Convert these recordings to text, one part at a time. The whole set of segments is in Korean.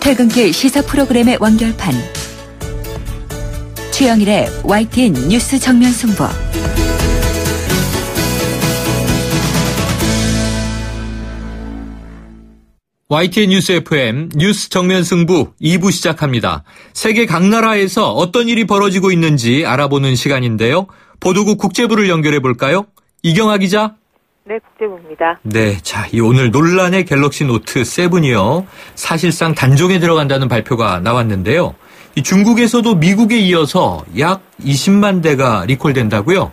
퇴근길 시사 프로그램의 완결판. 최영일의 YTN 뉴스 정면 승부. YTN 뉴스 FM 뉴스 정면 승부 2부 시작합니다. 세계 각 나라에서 어떤 일이 벌어지고 있는지 알아보는 시간인데요. 보도국 국제부를 연결해 볼까요? 이경아 기자. 네, 국제부입니다. 네, 자, 이 오늘 논란의 갤럭시 노트 7이요. 사실상 단종에 들어간다는 발표가 나왔는데요. 이 중국에서도 미국에 이어서 약 20만 대가 리콜된다고요?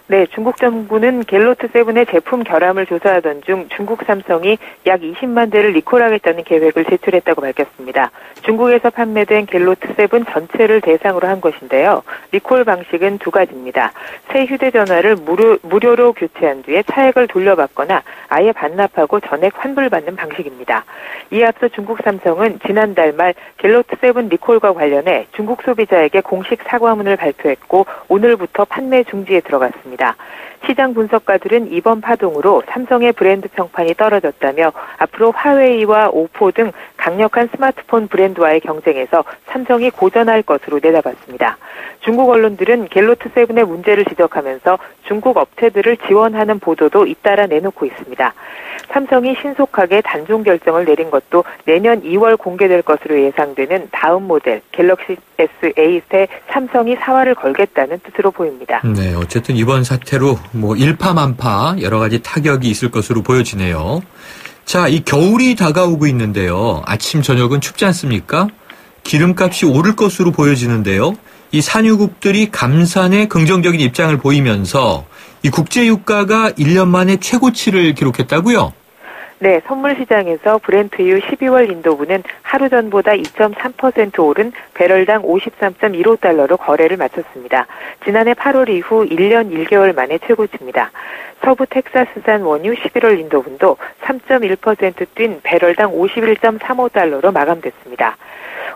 네, 중국 정부는 갤노트 7의 제품 결함을 조사하던 중 중국 삼성이 약 20만 대를 리콜하겠다는 계획을 제출했다고 밝혔습니다. 중국에서 판매된 갤노트 7 전체를 대상으로 한 것인데요. 리콜 방식은 두 가지입니다. 새 휴대전화를 무료로 교체한 뒤에 차액을 돌려받거나 아예 반납하고 전액 환불받는 방식입니다. 이에 앞서 중국 삼성은 지난달 말 갤노트 7 리콜과 관련해 중국 소비자에게 공식 사과문을 발표했고 오늘부터 판매 중지에 들어갔습니다. 시장 분석가들은 이번 파동으로 삼성의 브랜드 평판이 떨어졌다며 앞으로 화웨이와 오포 등 강력한 스마트폰 브랜드와의 경쟁에서 삼성이 고전할 것으로 내다봤습니다. 중국 언론들은 갤노트 7의 문제를 지적하면서 중국 업체들을 지원하는 보도도 잇따라 내놓고 있습니다. 삼성이 신속하게 단종 결정을 내린 것도 내년 2월 공개될 것으로 예상되는 다음 모델 갤럭시 S8에 삼성이 사활을 걸겠다는 뜻으로 보입니다. 네, 어쨌든 이번 사태로 일파만파 여러 가지 타격이 있을 것으로 보여지네요. 자, 이 겨울이 다가오고 있는데요. 아침 저녁은 춥지 않습니까? 기름값이 오를 것으로 보여지는데요. 이 산유국들이 감산에 긍정적인 입장을 보이면서 이 국제유가가 1년 만에 최고치를 기록했다고요? 네, 선물 시장에서 브렌트유 12월 인도분은 하루 전보다 2.3% 오른 배럴당 53.15달러로 거래를 마쳤습니다. 지난해 8월 이후 1년 1개월 만에 최고치입니다. 서부 텍사스산 원유 11월 인도분도 3.1% 뛴 배럴당 51.35달러로 마감됐습니다.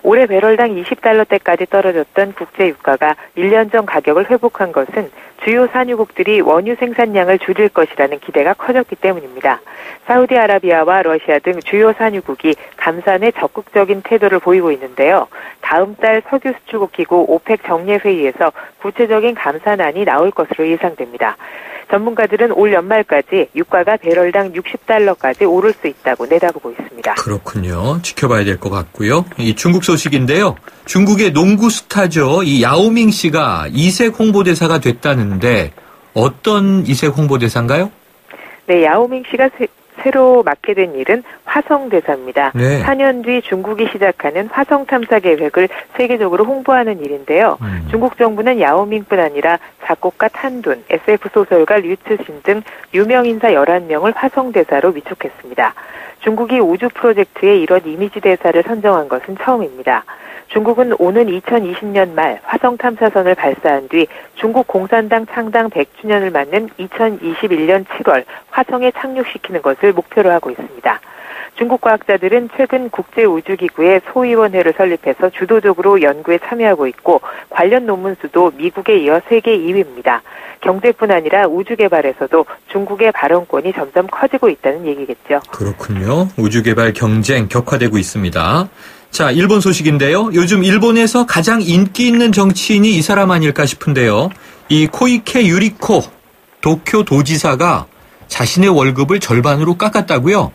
올해 배럴당 20달러대까지 떨어졌던 국제유가가 1년 전 가격을 회복한 것은 주요 산유국들이 원유 생산량을 줄일 것이라는 기대가 커졌기 때문입니다. 사우디아라비아와 러시아 등 주요 산유국이 감산에 적극적인 태도를 보이고 있는데요. 다음 달 석유 수출국 기구 오펙 정례회의에서 구체적인 감산안이 나올 것으로 예상됩니다. 전문가들은 올 연말까지 유가가 배럴당 60달러까지 오를 수 있다고 내다보고 있습니다. 그렇군요. 지켜봐야 될 것 같고요. 이 중국 소식인데요. 중국의 농구 스타죠. 이 야오밍 씨가 이색 홍보대사가 됐다는데 어떤 이색 홍보대사인가요? 네, 야오밍 씨가 새로 맡게 된 일은 화성대사입니다. 네. 4년 뒤 중국이 시작하는 화성 탐사 계획을 세계적으로 홍보하는 일인데요. 중국 정부는 야오밍뿐 아니라 작곡가 탄둔, SF 소설가 류츠신 등 유명 인사 11명을 화성대사로 위촉했습니다. 중국이 우주 프로젝트에 이런 이미지 대사를 선정한 것은 처음입니다. 중국은 오는 2020년 말 화성 탐사선을 발사한 뒤 중국 공산당 창당 100주년을 맞는 2021년 7월 화성에 착륙시키는 것을 목표로 하고 있습니다. 중국 과학자들은 최근 국제우주기구의 소위원회를 설립해서 주도적으로 연구에 참여하고 있고 관련 논문 수도 미국에 이어 세계 2위입니다. 경제뿐 아니라 우주 개발에서도 중국의 발언권이 점점 커지고 있다는 얘기겠죠. 그렇군요. 우주 개발 경쟁 격화되고 있습니다. 자, 일본 소식인데요. 요즘 일본에서 가장 인기 있는 정치인이 이 사람 아닐까 싶은데요. 이 코이케 유리코 도쿄 도지사가 자신의 월급을 절반으로 깎았다고요?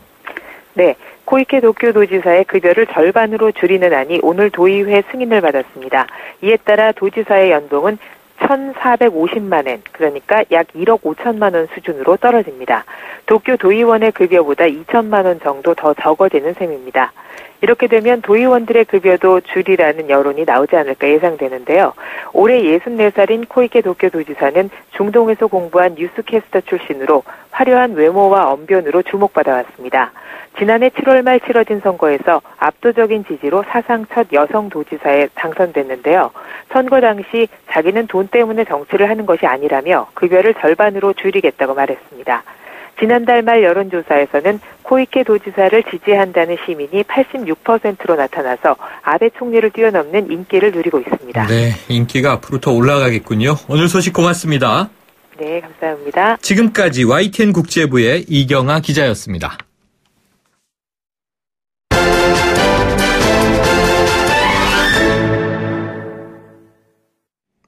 네, 코이케 도쿄도지사의 급여를 절반으로 줄이는 안이 오늘 도의회 승인을 받았습니다. 이에 따라 도지사의 연봉은 1,450만 엔, 그러니까 약 1억 5천만 원 수준으로 떨어집니다. 도쿄 도의원의 급여보다 2천만 원 정도 더 적어지는 셈입니다. 이렇게 되면 도의원들의 급여도 줄이라는 여론이 나오지 않을까 예상되는데요. 올해 64살인 코이케 도쿄도지사는 중동에서 공부한 뉴스캐스터 출신으로 화려한 외모와 언변으로 주목받아왔습니다. 지난해 7월 말 치러진 선거에서 압도적인 지지로 사상 첫 여성 도지사에 당선됐는데요. 선거 당시 자기는 돈 때문에 정치를 하는 것이 아니라며 급여를 절반으로 줄이겠다고 말했습니다. 지난달 말 여론조사에서는 코이케 도지사를 지지한다는 시민이 86%로 나타나서 아베 총리를 뛰어넘는 인기를 누리고 있습니다. 네, 인기가 앞으로 더 올라가겠군요. 오늘 소식 고맙습니다. 네, 감사합니다. 지금까지 YTN 국제부의 이경아 기자였습니다.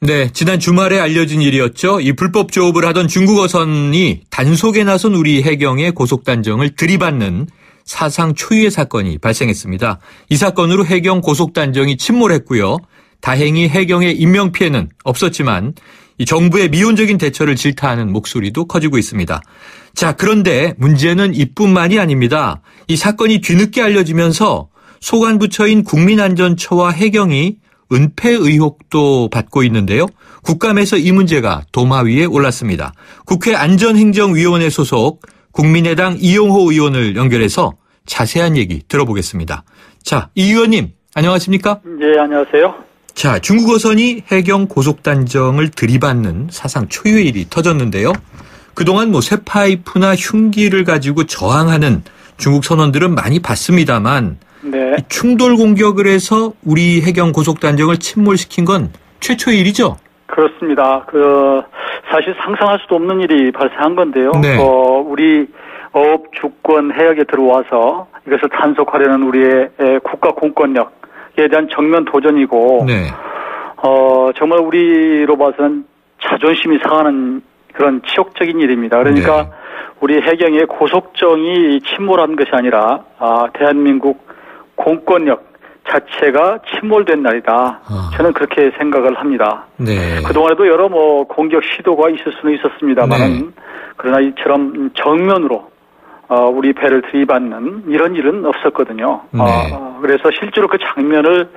네, 지난 주말에 알려진 일이었죠. 이 불법 조업을 하던 중국 어선이 단속에 나선 우리 해경의 고속단정을 들이받는 사상 초유의 사건이 발생했습니다. 이 사건으로 해경 고속단정이 침몰했고요. 다행히 해경의 인명피해는 없었지만 이 정부의 미온적인 대처를 질타하는 목소리도 커지고 있습니다. 자, 그런데 문제는 이뿐만이 아닙니다. 이 사건이 뒤늦게 알려지면서 소관부처인 국민안전처와 해경이 은폐 의혹도 받고 있는데요. 국감에서 이 문제가 도마 위에 올랐습니다. 국회 안전행정위원회 소속 국민의당 이용호 의원을 연결해서 자세한 얘기 들어보겠습니다. 자, 이 의원님 안녕하십니까? 네, 안녕하세요. 자, 중국 어선이 해경 고속단정을 들이받는 사상 초유의 일이 터졌는데요. 그동안 쇠파이프나 흉기를 가지고 저항하는 중국 선원들은 많이 봤습니다만 네. 충돌 공격을 해서 우리 해경 고속단정을 침몰시킨 건 최초의 일이죠? 그렇습니다. 사실 상상할 수도 없는 일이 발생한 건데요. 네. 우리 어업 주권 해역에 들어와서 이것을 단속하려는 우리의 국가 공권력에 대한 정면 도전이고, 네. 정말 우리로 봐서는 자존심이 상하는 그런 치욕적인 일입니다. 그러니까 네. 우리 해경의 고속정이 침몰한 것이 아니라, 대한민국 공권력 자체가 침몰된 날이다. 저는 그렇게 생각을 합니다. 네. 그동안에도 여러 공격 시도가 있을 수는 있었습니다만은, 네. 그러나 이처럼 정면으로 우리 배를 들이받는 이런 일은 없었거든요. 네. 그래서 실제로 그 장면을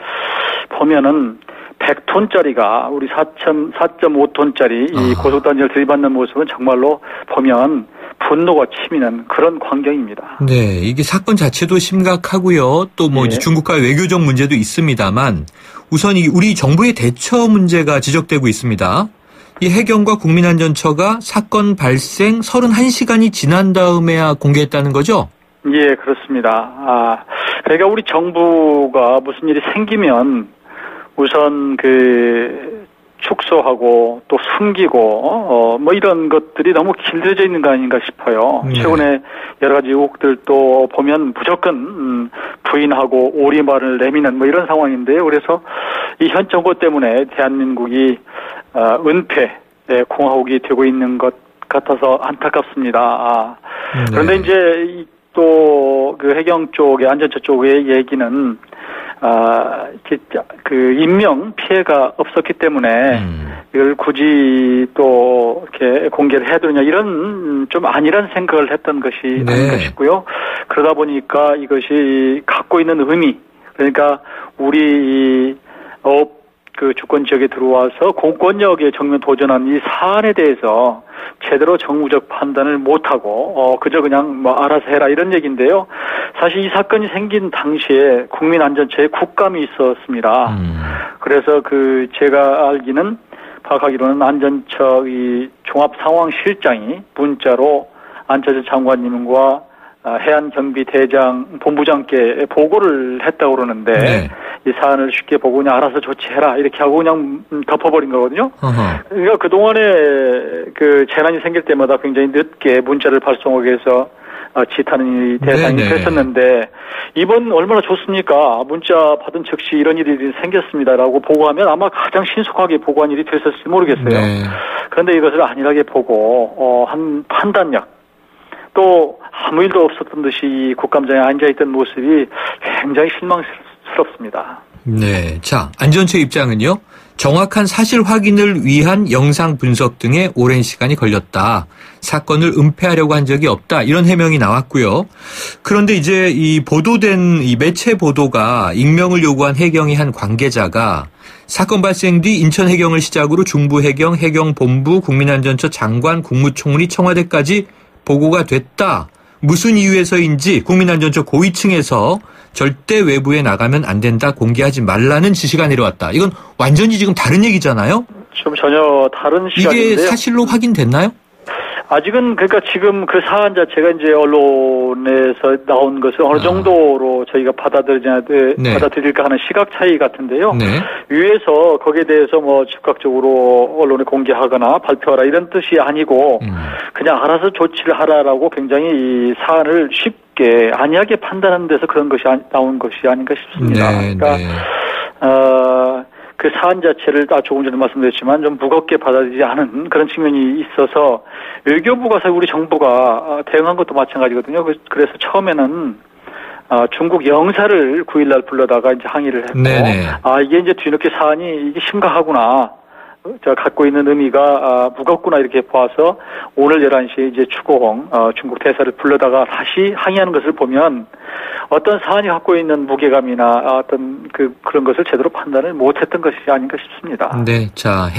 보면은 100톤짜리가 우리 4.5톤짜리 이 고속단지를 들이받는 모습은 정말로 보면 분노가 치미는 그런 광경입니다. 네, 이게 사건 자체도 심각하고요. 또 네. 이제 중국과의 외교적 문제도 있습니다만 우선 우리 정부의 대처 문제가 지적되고 있습니다. 이 해경과 국민안전처가 사건 발생 31시간이 지난 다음에야 공개했다는 거죠? 예, 그렇습니다. 그러니까 우리 정부가 무슨 일이 생기면 우선 축소하고 또 숨기고 이런 것들이 너무 길들여져 있는 거 아닌가 싶어요. 네. 최근에 여러 가지 의혹들도 보면 무조건 부인하고 오리말을 내미는 이런 상황인데요. 그래서 이 현 정부 때문에 대한민국이 은폐 공화국이 되고 있는 것 같아서 안타깝습니다. 네. 그런데 이제 또 그 해경 쪽의 안전처 쪽의 얘기는 인명 피해가 없었기 때문에 이걸 굳이 또 이렇게 공개를 해야 되느냐 이런 좀 아니란 생각을 했던 것이 네. 아닌가 싶고요. 그러다 보니까 이것이 갖고 있는 의미, 그러니까 우리 어업 주권 지역에 들어와서 공권력에 정면 도전한 이 사안에 대해서 제대로 정무적 판단을 못하고 그저 그냥 알아서 해라 이런 얘기인데요. 사실 이 사건이 생긴 당시에 국민안전처에 국감이 있었습니다. 그래서 제가 파악하기로는 안전처 이 종합상황실장이 문자로 안철수 장관님과 해안경비대장 본부장께 보고를 했다고 그러는데 네. 이 사안을 쉽게 보고 그냥 알아서 조치해라 이렇게 하고 그냥 덮어버린 거거든요. 그러니까 그동안에 재난이 생길 때마다 굉장히 늦게 문자를 발송하기 위해서 지탄의 대상이 네네. 됐었는데 이번 얼마나 좋습니까? 문자 받은 즉시 이런 일이 생겼습니다라고 보고하면 아마 가장 신속하게 보고한 일이 됐을지 모르겠어요. 네. 그런데 이것을 안일하게 보고 한 판단력 또 아무 일도 없었던 듯이 국감장에 앉아있던 모습이 굉장히 실망스럽습니다. 네. 자, 안전처 입장은요. 정확한 사실 확인을 위한 영상 분석 등에 오랜 시간이 걸렸다. 사건을 은폐하려고 한 적이 없다. 이런 해명이 나왔고요. 그런데 이제 이 보도된 이 매체 보도가 익명을 요구한 해경의 한 관계자가 사건 발생 뒤 인천해경을 시작으로 중부해경, 해경본부, 국민안전처 장관, 국무총리, 청와대까지 보고가 됐다. 무슨 이유에서인지 국민안전처 고위층에서 절대 외부에 나가면 안 된다, 공개하지 말라는 지시가 내려왔다. 이건 완전히 지금 다른 얘기잖아요? 좀 전혀 다른 시각인데요. 이게 사실로 확인됐나요? 아직은 그러니까 지금 그 사안 자체가 이제 언론에서 나온 것을 어느 정도로 저희가 받아들일까 하는 시각 차이 같은데요. 네. 위에서 거기에 대해서 즉각적으로 언론에 공개하거나 발표하라 이런 뜻이 아니고 그냥 알아서 조치를 하라라고 굉장히 이 사안을 쉽게 안이하게 판단하는 데서 그런 것이 나온 것이 아닌가 싶습니다. 네, 그러니까 네. 그 사안 자체를 조금 전에 말씀드렸지만 좀 무겁게 받아들이지 않은 그런 측면이 있어서 외교부가 사실 우리 정부가 대응한 것도 마찬가지거든요. 그래서 처음에는 중국 영사를 9일날 불러다가 이제 항의를 했고, 네네. 이게 이제 뒤늦게 사안이 이게 심각하구나. 갖고 있는 의미가 무겁구나 이렇게 봐서 오늘 11시에 이제 추고홍 중국 대사를 불러다가 다시 항의하는 것을 보면 어떤 사안이 갖고 있는 무게감이나 어떤 그런 것을 제대로 판단을 못했던 것이 아닌가 싶습니다. 네, 자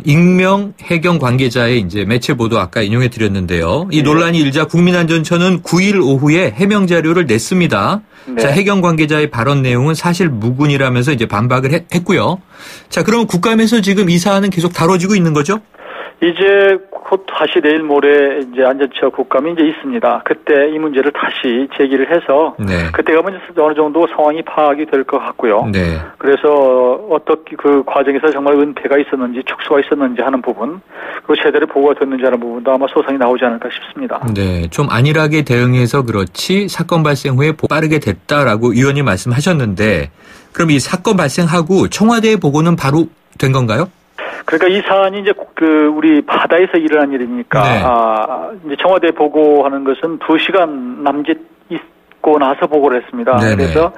익명 해경 관계자의 이제 매체 보도 아까 인용해 드렸는데요. 이 논란이 일자 국민안전처는 9일 오후에 해명 자료를 냈습니다. 네. 자 해경 관계자의 발언 내용은 사실 무근이라면서 이제 반박을 했고요. 자 그럼 국감에서 지금 이 사안은 계속 다뤄지고 있는 거죠? 이제 곧 다시 내일 모레 이제 안전처 국감이 이제 있습니다. 그때 이 문제를 다시 제기를 해서 네. 그때 가면 어느 정도 상황이 파악이 될 것 같고요. 네. 그래서 어떻게 그 과정에서 정말 은폐가 있었는지 축소가 있었는지 하는 부분 그리고 제대로 보고가 됐는지 하는 부분도 아마 소상이 나오지 않을까 싶습니다. 네, 좀 안일하게 대응해서 그렇지 사건 발생 후에 빠르게 됐다라고 의원님 말씀하셨는데 그럼 이 사건 발생하고 청와대에 보고는 바로 된 건가요? 그러니까 이 사안이 이제 우리 바다에서 일어난 일이니까 네. 이제 청와대에 보고하는 것은 2시간 남짓 있고 나서 보고를 했습니다. 네네. 그래서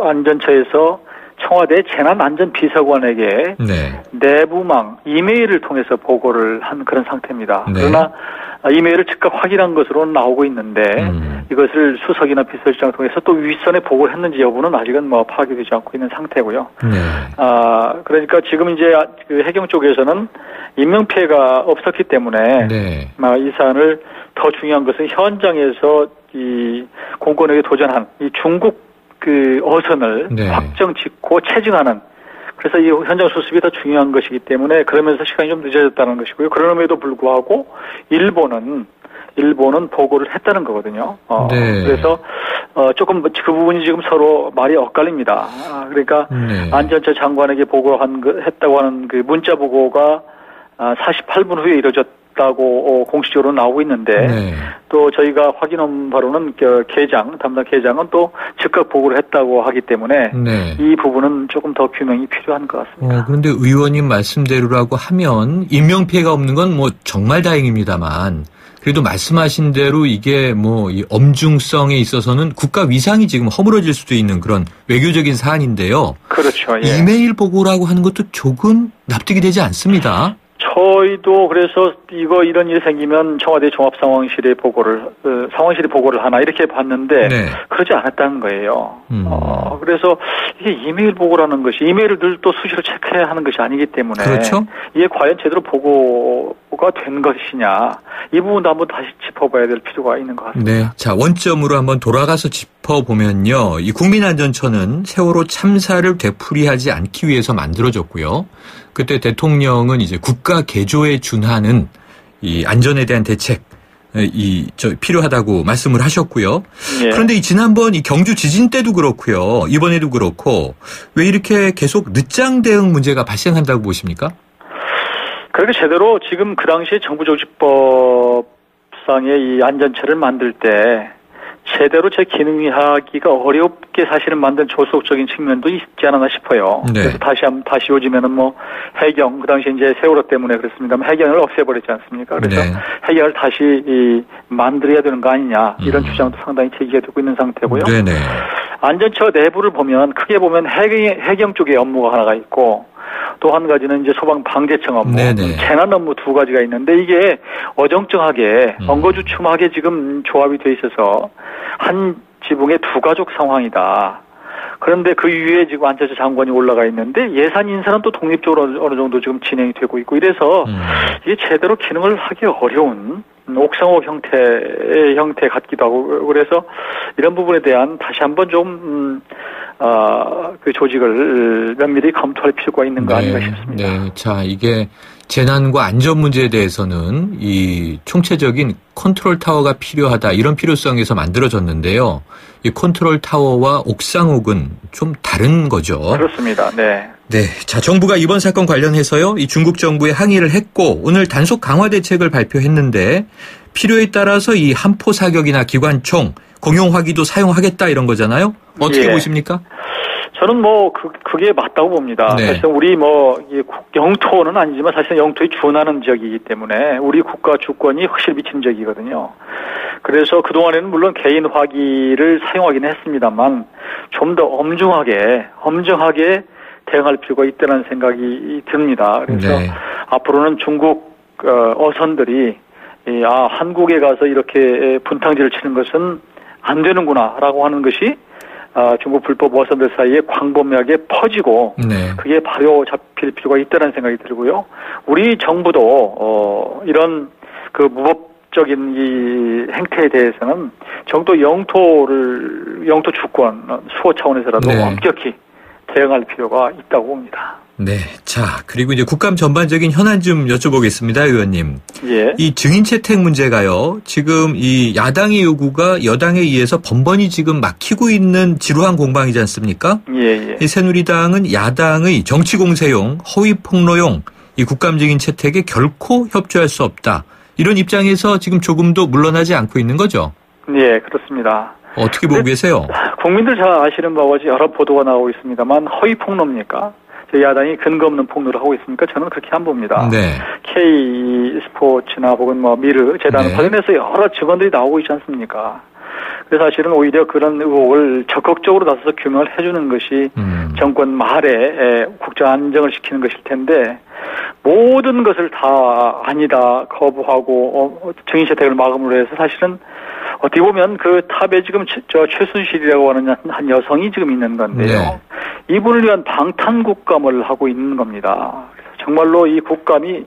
안전처에서 청와대 재난안전비서관에게 네. 내부망 이메일을 통해서 보고를 한 그런 상태입니다. 네. 그러나 이메일을 즉각 확인한 것으로는 나오고 있는데 이것을 수석이나 비서실장을 통해서 또 윗선에 보고를 했는지 여부는 아직은 파악이 되지 않고 있는 상태고요. 네. 그러니까 지금 이제 그 해경 쪽에서는 인명피해가 없었기 때문에 네. 이 사안을 더 중요한 것은 현장에서 이 공권력에 도전한 이 중국 어선을 네. 확정 짓고 체증하는 그래서 이 현장 수습이 더 중요한 것이기 때문에 그러면서 시간이 좀 늦어졌다는 것이고요. 그럼에도 불구하고 일본은 보고를 했다는 거거든요. 네. 그래서 조금 그 부분이 지금 서로 말이 엇갈립니다. 그러니까 네. 안전처 장관에게 했다고 하는 그 문자 보고가 48분 후에 이루어졌다고 공식적으로 나오고 있는데 네. 또 저희가 확인한 바로는 담당 계장은 또 즉각 보고를 했다고 하기 때문에 네. 이 부분은 조금 더 규명이 필요한 것 같습니다. 그런데 의원님 말씀대로라고 하면 인명피해가 없는 건 정말 다행입니다만 그래도 말씀하신 대로 이게 이 엄중성에 있어서는 국가 위상이 지금 허물어질 수도 있는 그런 외교적인 사안인데요. 그렇죠. 예. 이메일 보고라고 하는 것도 조금 납득이 되지 않습니다. 저희도 그래서 이런 일이 생기면 청와대 종합상황실에 상황실에 보고를 하나 이렇게 봤는데 네. 그러지 않았다는 거예요. 그래서 이게 이메일 보고라는 것이 이메일을 늘 또 수시로 체크해야 하는 것이 아니기 때문에 그렇죠. 이게 과연 제대로 보고가 된 것이냐 이 부분도 한번 다시 짚어봐야 될 필요가 있는 것 같습니다. 네, 자 원점으로 한번 돌아가서 짚어보면요. 이 국민안전처는 세월호 참사를 되풀이하지 않기 위해서 만들어졌고요. 그때 대통령은 이제 국가 개조에 준하는 이 안전에 대한 대책 필요하다고 말씀을 하셨고요. 예. 그런데 지난번 이 경주 지진 때도 그렇고요. 이번에도 그렇고 왜 이렇게 계속 늦장 대응 문제가 발생한다고 보십니까? 그렇게 제대로 지금 그 당시에 정부조직법상의 이 안전처를 만들 때 제대로 기능화하기가 어렵게 사실은 만든 조속적인 측면도 있지 않았나 싶어요. 네. 그래서 다시 요즘에는 해경, 그 당시에 이제 세월호 때문에 그렇습니다만 해경을 없애버렸지 않습니까? 그래서 네. 해경을 다시 만들어야 되는 거 아니냐 이런 주장도 상당히 제기가 되고 있는 상태고요. 네네. 안전처 내부를 보면 크게 보면 해경 쪽에 업무가 하나가 있고 또 한 가지는 이제 소방 방재청 업무, 네네. 재난 업무 두 가지가 있는데 이게 어정쩡하게 엉거주춤하게 지금 조합이 돼 있어서 한 지붕의 두 가족 상황이다. 그런데 그 위에 지금 안전처 장관이 올라가 있는데 예산 인사는 또 독립적으로 어느 정도 지금 진행이 되고 있고 이래서 이게 제대로 기능을 하기 어려운 옥상호 형태의 형태 같기도 하고 그래서 이런 부분에 대한 다시 한번 좀 그 조직을 면밀히 검토할 필요가 있는 거 아닌가 싶습니다. 네, 자 이게 재난과 안전 문제에 대해서는 이 총체적인 컨트롤 타워가 필요하다 이런 필요성에서 만들어졌는데요. 이 컨트롤 타워와 옥상옥은 좀 다른 거죠. 그렇습니다. 네. 네, 자 정부가 이번 사건 관련해서요, 이 중국 정부에 항의를 했고 오늘 단속 강화 대책을 발표했는데 필요에 따라서 이 함포 사격이나 기관총 공용 화기도 사용하겠다 이런 거잖아요. 어떻게 보십니까? 저는 뭐 그게 맞다고 봅니다. 네. 사실은 우리 영토는 아니지만 사실은 영토에 준하는 지역이기 때문에 우리 국가 주권이 확실히 미치는 지역이거든요. 그래서 그동안에는 물론 개인 화기를 사용하긴 했습니다만 좀 더 엄중하게 대응할 필요가 있다는 생각이 듭니다. 그래서 네. 앞으로는 중국 어선들이 한국에 가서 이렇게 분탕질을 치는 것은 안 되는구나라고 하는 것이 중국 불법 어선들 사이에 광범위하게 퍼지고 네. 그게 바로 잡힐 필요가 있다는 생각이 들고요. 우리 정부도 이런 그 무법적인 이 행태에 대해서는 정도 영토 주권 수호 차원에서라도 네. 엄격히 대응할 필요가 있다고 봅니다. 네. 자, 그리고 이제 국감 전반적인 현안 좀 여쭤보겠습니다, 의원님. 예. 이 증인 채택 문제가요, 지금 이 야당의 요구가 여당에 의해서 번번이 지금 막히고 있는 지루한 공방이지 않습니까? 예. 이 새누리당은 야당의 정치 공세용, 허위 폭로용 이 국감 증인 채택에 결코 협조할 수 없다. 이런 입장에서 지금 조금도 물러나지 않고 있는 거죠? 예, 그렇습니다. 어떻게 보고 계세요? 국민들 잘 아시는 바와 같이 여러 보도가 나오고 있습니다만 허위 폭로입니까? 제 야당이 근거 없는 폭로를 하고 있습니까? 저는 그렇게 안 봅니다. 네. K 스포츠나 혹은 미르 재단 네. 관련해서 여러 증언들이 나오고 있지 않습니까? 그래서 사실은 오히려 그런 의혹을 적극적으로 나서서 규명을 해주는 것이 정권 말에 국정 안정을 시키는 것일 텐데 모든 것을 다 아니다 거부하고 증인 채택을 막음으로 해서 사실은 어떻게 보면 그 탑에 지금 최순실이라고 하는 한 여성이 지금 있는 건데요. 네. 이분을 위한 방탄 국감을 하고 있는 겁니다. 그래서 정말로 이 국감이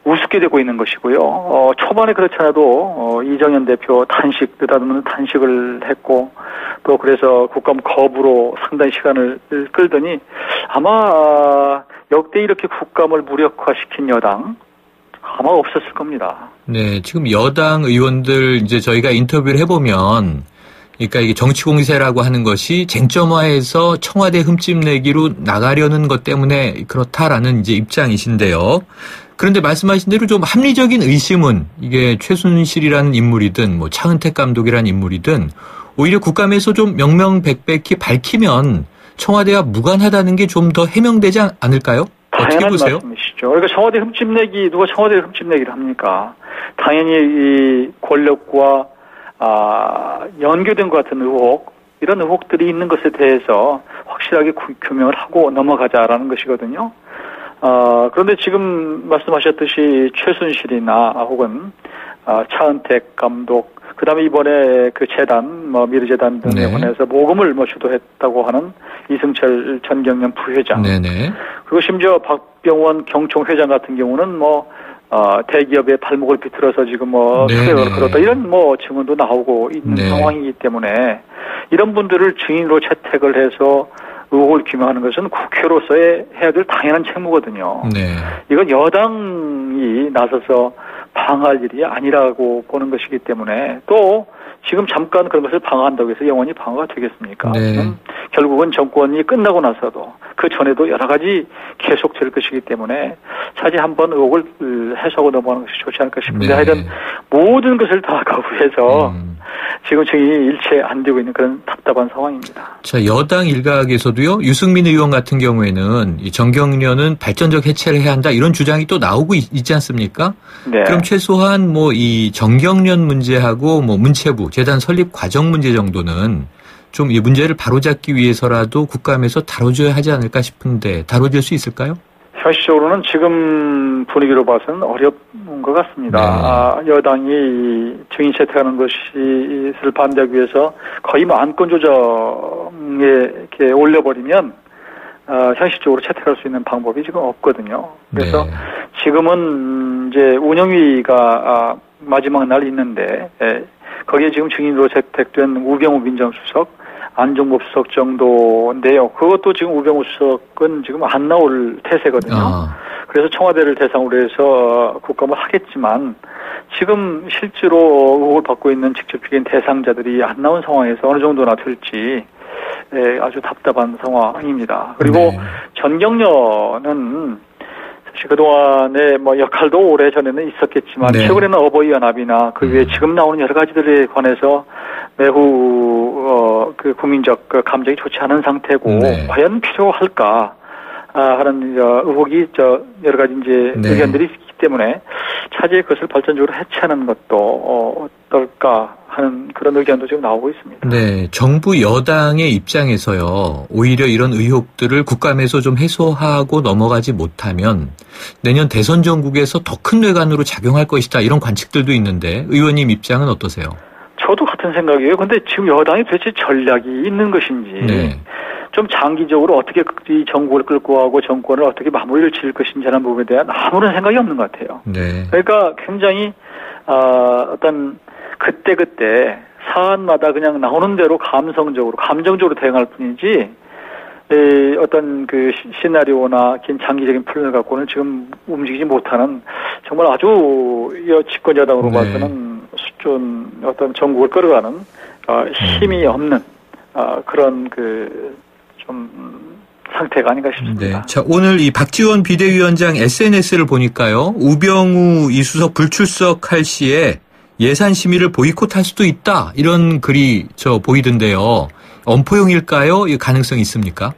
우습게 되고 있는 것이고요. 초반에 그렇지 않아도 이정현 대표 느닷없는 탄식을 했고 또 그래서 국감 거부로 상당히 시간을 끌더니 아마 역대 이렇게 국감을 무력화시킨 여당 아마 없었을 겁니다. 네, 지금 여당 의원들 이제 저희가 인터뷰를 해보면, 그러니까 이게 정치 공세라고 하는 것이 쟁점화해서 청와대 흠집내기로 나가려는 것 때문에 그렇다라는 이제 입장이신데요. 그런데 말씀하신 대로 좀 합리적인 의심은 이게 최순실이라는 인물이든 뭐 차은택 감독이라는 인물이든 오히려 국감에서 좀 명명백백히 밝히면 청와대와 무관하다는 게 좀 더 해명되지 않을까요? 어떻게 당연한 보세요? 말씀이시죠. 그러니까 청와대 흠집내기, 누가 청와대 흠집내기를 합니까? 당연히 이 권력과 연계된 것 같은 의혹, 이런 의혹들이 있는 것에 대해서 확실하게 규명을 하고 넘어가자라는 것이거든요. 그런데 지금 말씀하셨듯이 최순실이나 혹은 차은택 감독, 그 다음에 이번에 그 재단, 미르재단 등에 네. 관해서 모금을 주도했다고 하는 이승철 전경련 부회장. 네네. 그리고 심지어 박병원 경총 회장 같은 경우는 대기업의 발목을 비틀어서 지금 수배를 걸었다 이런 증언도 나오고 있는 네. 상황이기 때문에 이런 분들을 증인으로 채택을 해서 의혹을 규명하는 것은 국회로서의 해야 될 당연한 책무거든요. 네. 이건 여당이 나서서 방어할 일이 아니라고 보는 것이기 때문에 또 지금 잠깐 그런 것을 방어한다고 해서 영원히 방어가 되겠습니까? 네. 결국은 정권이 끝나고 나서도 그 전에도 여러 가지 계속될 것이기 때문에 차지 한번 의혹을 해소하고 넘어가는 것이 좋지 않을까 싶은데 네. 하여튼 모든 것을 다 거부해서 지금 증인이 일체 안 되고 있는 그런 답답한 상황입니다. 자, 여당 일각에서도요, 유승민 의원 같은 경우에는 이 정경련은 발전적 해체를 해야 한다 이런 주장이 또 나오고 있지 않습니까? 네. 그럼 최소한 이 정경련 문제하고 문체부 재단 설립 과정 문제 정도는 좀 이 문제를 바로잡기 위해서라도 국감에서 다뤄줘야 하지 않을까 싶은데 다뤄질 수 있을까요? 현실적으로는 지금 분위기로 봐서는 어려운 것 같습니다. 네. 여당이 증인 채택하는 것을 반대하기 위해서 거의 안건 조정에 이렇게 올려버리면 현실적으로 채택할 수 있는 방법이 지금 없거든요. 그래서 네. 지금은 이제 운영위가 마지막 날 있는데 거기에 지금 증인으로 채택된 우병우 민정수석, 안종범 수석 정도인데요. 그것도 지금 우병우 수석은 지금 안 나올 태세거든요. 그래서 청와대를 대상으로 해서 국감을 하겠지만 지금 실제로 의혹을 받고 있는 직접적인 대상자들이 안 나온 상황에서 어느 정도나 될지 아주 답답한 상황입니다. 그리고 네. 전경련은 사실 그동안의 역할도 오래전에는 있었겠지만 네. 최근에는 어버이연합이나 그 외에 지금 나오는 여러 가지들에 관해서 매우 그 국민적 감정이 좋지 않은 상태고 네. 과연 필요할까 하는 의혹이 여러 가지 이제 네. 의견들이 있기 때문에 차제의 것을 발전적으로 해체하는 것도 어떨까 하는 그런 의견도 지금 나오고 있습니다. 네, 정부 여당의 입장에서요, 오히려 이런 의혹들을 국감에서 좀 해소하고 넘어가지 못하면 내년 대선 전국에서 더 큰 뇌관으로 작용할 것이다, 이런 관측들도 있는데 의원님 입장은 어떠세요? 저도 같은 생각이에요. 근데 지금 여당이 도대체 전략이 있는 것인지 네. 좀 장기적으로 어떻게 이 정국을 끌고 가고 정권을 어떻게 마무리를 지을 것인지 하는 부분에 대한 아무런 생각이 없는 것 같아요. 네. 그러니까 굉장히 어떤 그때그때 사안마다 그냥 나오는 대로 감정적으로 대응할 뿐이지 어떤 그 시나리오나 긴 장기적인 플랜을 갖고는 지금 움직이지 못하는 정말 아주 집권 여당으로 네. 봐서는 좀 어떤 정국을 끌어가는 힘이 없는 그런 좀 상태가 아닌가 싶습니다. 네. 자, 오늘 이 박지원 비대위원장 SNS를 보니까요, 우병우 이수석 불출석할 시에 예산 심의를 보이콧할 수도 있다, 이런 글이 보이던데요. 엄포용일까요? 이 가능성이 있습니까?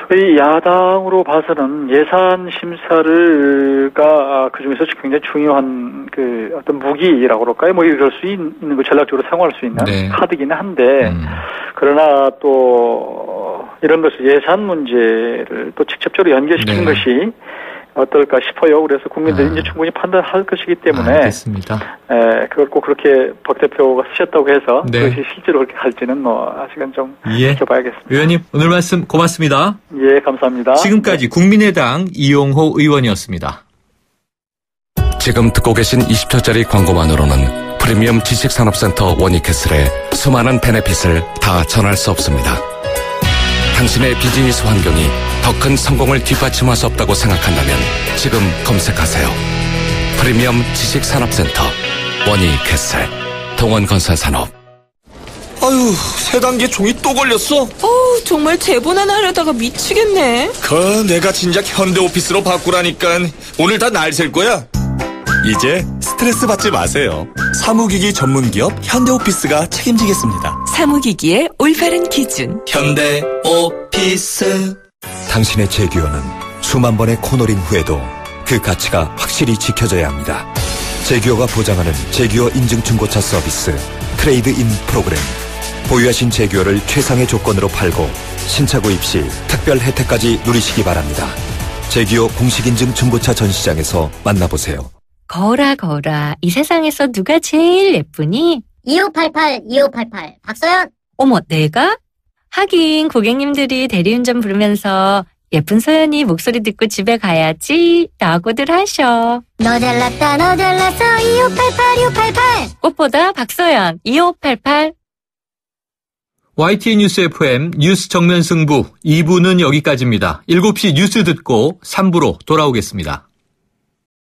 저희 야당으로 봐서는 예산 심사가 그 중에서 굉장히 중요한 그 어떤 무기라고 그럴까요? 뭐 이럴 수 있는 거 전략적으로 사용할 수 있는 네. 카드기는 한데 그러나 또 이런 것을 예산 문제를 또 직접적으로 연결시키는 네. 것이 어떨까 싶어요. 그래서 국민들이 이제 충분히 판단할 것이기 때문에 알겠습니다. 그걸 꼭 그렇게 박 대표가 쓰셨다고 해서 네. 그것이 실제로 그렇게 갈지는 아직은 좀 예. 지켜봐야겠습니다. 의원님, 오늘 말씀 고맙습니다. 예, 감사합니다. 지금까지 국민의당 이용호 의원이었습니다. 지금 듣고 계신 20초짜리 광고만으로는 프리미엄 지식산업센터 원익캐슬의 수많은 베네핏을 다 전할 수 없습니다. 당신의 비즈니스 환경이 더 큰 성공을 뒷받침할 수 없다고 생각한다면 지금 검색하세요. 프리미엄 지식산업센터 원익캐슬 동원건설산업. 아유, 세 단계 종이 또 걸렸어? 정말 제본 하나 하려다가 미치겠네. 내가 진작 현대오피스로 바꾸라니까. 오늘 다 날 셀 거야. 이제 스트레스 받지 마세요. 사무기기 전문기업 현대오피스가 책임지겠습니다. 사무기기의 올바른 기준. 현대오피스. 당신의 제규어는 수만 번의 코너링 후에도 그 가치가 확실히 지켜져야 합니다. 제규어가 보장하는 제규어 인증 중고차 서비스 트레이드 인 프로그램. 보유하신 제규어를 최상의 조건으로 팔고 신차 구입 시 특별 혜택까지 누리시기 바랍니다. 제규어 공식 인증 중고차 전시장에서 만나보세요. 거라. 이 세상에서 누가 제일 예쁘니? 2588 박서연. 어머, 내가? 하긴 고객님들이 대리운전 부르면서 예쁜 서연이 목소리 듣고 집에 가야지 라고들 하셔. 너 잘났다 너 잘났어 2588 꽃보다 박서연 2588. YTN 뉴스 FM 뉴스 정면 승부 2부는 여기까지입니다. 7시 뉴스 듣고 3부로 돌아오겠습니다.